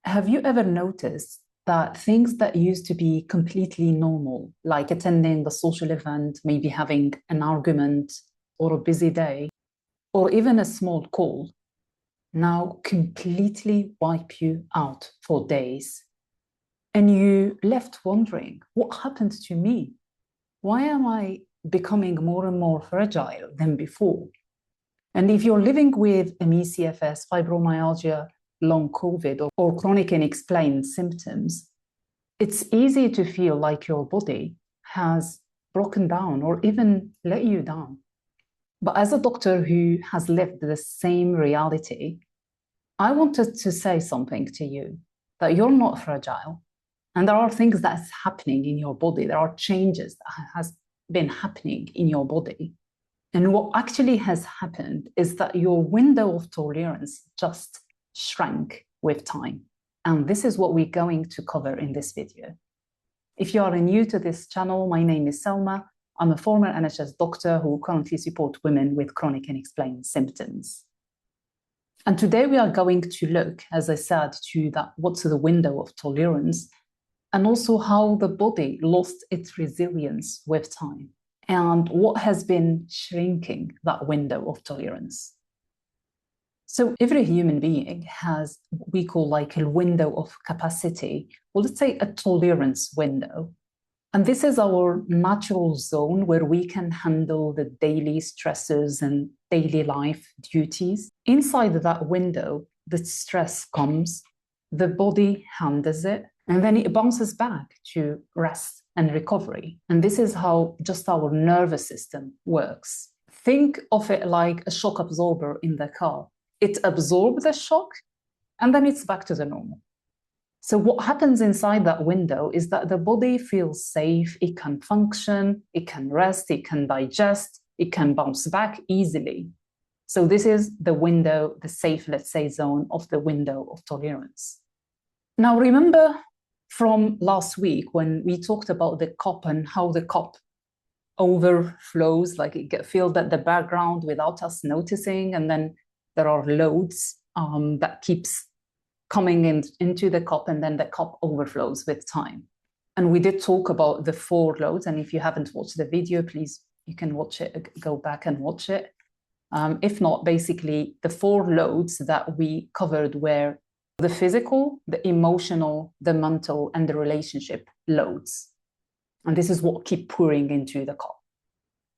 Have you ever noticed that things that used to be completely normal, like attending a social event, maybe having an argument or a busy day, or even a small cold, now completely wipe you out for days? And you left wondering, what happened to me? Why am I becoming more and more fragile than before? And if you're living with ME, CFS, fibromyalgia, long COVID, or chronic unexplained symptoms, it's easy to feel like your body has broken down or even let you down. But as a doctor who has lived the same reality, I wanted to say something to you, that you're not fragile. And there are things that's happening in your body. There are changes that has been happening in your body. And what actually has happened is that your window of tolerance just shrank with time. And this is what we're going to cover in this video. If you are new to this channel, my name is Selma. I'm a former NHS doctor who currently supports women with chronic unexplained symptoms. And today we are going to look, as I said, to that what's the window of tolerance, and also how the body lost its resilience with time, and what has been shrinking that window of tolerance. So every human being has what we call like a window of capacity, or let's say a tolerance window. And this is our natural zone where we can handle the daily stresses and daily life duties. Inside that window, the stress comes, the body handles it, and then it bounces back to rest and recovery. And this is how just our nervous system works. Think of it like a shock absorber in the car. It absorbs the shock, and then it's back to the normal. So what happens inside that window is that the body feels safe, it can function, it can rest, it can digest, it can bounce back easily. So this is the window, the safe, let's say, zone of the window of tolerance. Now, remember from last week when we talked about the cup and how the cup overflows, like it gets filled at the background without us noticing, and then there are loads that keeps coming into the cup, and then the cup overflows with time. And we did talk about the 4 loads, and if you haven't watched the video, please, you can watch it, go back and watch it. If not, basically the 4 loads that we covered were the physical, the emotional, the mental, and the relationship loads. And this is what keep pouring into the cup.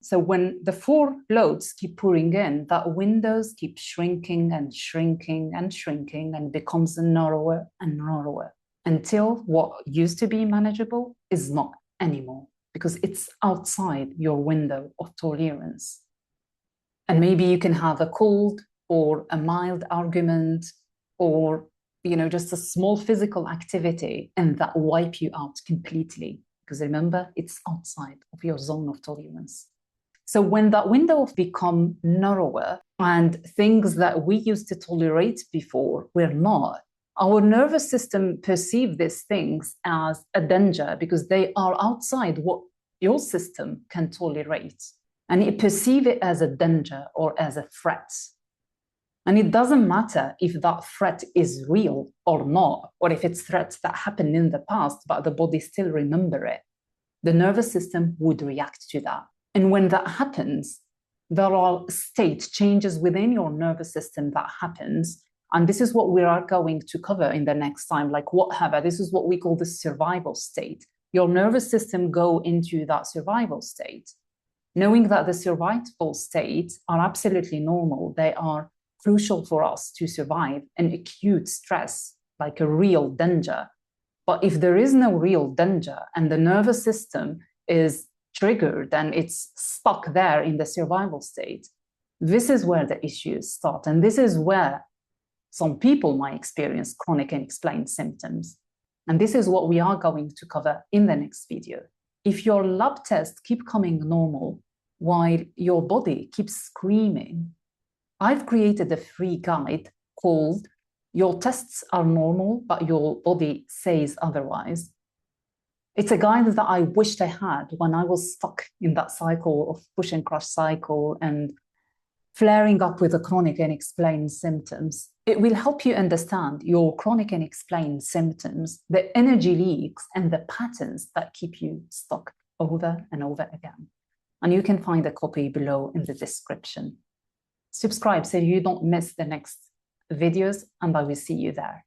So when the 4 loads keep pouring in, that windows keep shrinking and shrinking and shrinking, and becomes narrower and narrower until what used to be manageable is not anymore, because it's outside your window of tolerance. And maybe you can have a cold or a mild argument, or just a small physical activity, and that wipe you out completely, because remember, it's outside of your zone of tolerance. So when that window become narrower and things that we used to tolerate before were not, our nervous system perceive these things as a danger because they are outside what your system can tolerate. And it perceives it as a danger or as a threat. And it doesn't matter if that threat is real or not, or if it's threats that happened in the past, but the body still remember it. The nervous system would react to that. And when that happens, there are state changes within your nervous system that happens. And this is what we are going to cover in the next time. Like this is what we call the survival state. Your nervous system go into that survival state, knowing that the survival states are absolutely normal. They are crucial for us to survive an acute stress, like a real danger. But if there is no real danger and the nervous system is triggered and it's stuck there in the survival state, this is where the issues start. And this is where some people might experience chronic unexplained symptoms. And this is what we are going to cover in the next video. If your lab tests keep coming normal while your body keeps screaming, I've created a free guide called Your Tests Are Normal, but Your Body Says Otherwise. It's a guide that I wished I had when I was stuck in that cycle of push and crush cycle and flaring up with the chronic unexplained symptoms. It will help you understand your chronic unexplained symptoms, the energy leaks, and the patterns that keep you stuck over and over again. And you can find a copy below in the description. Subscribe so you don't miss the next videos, and I will see you there.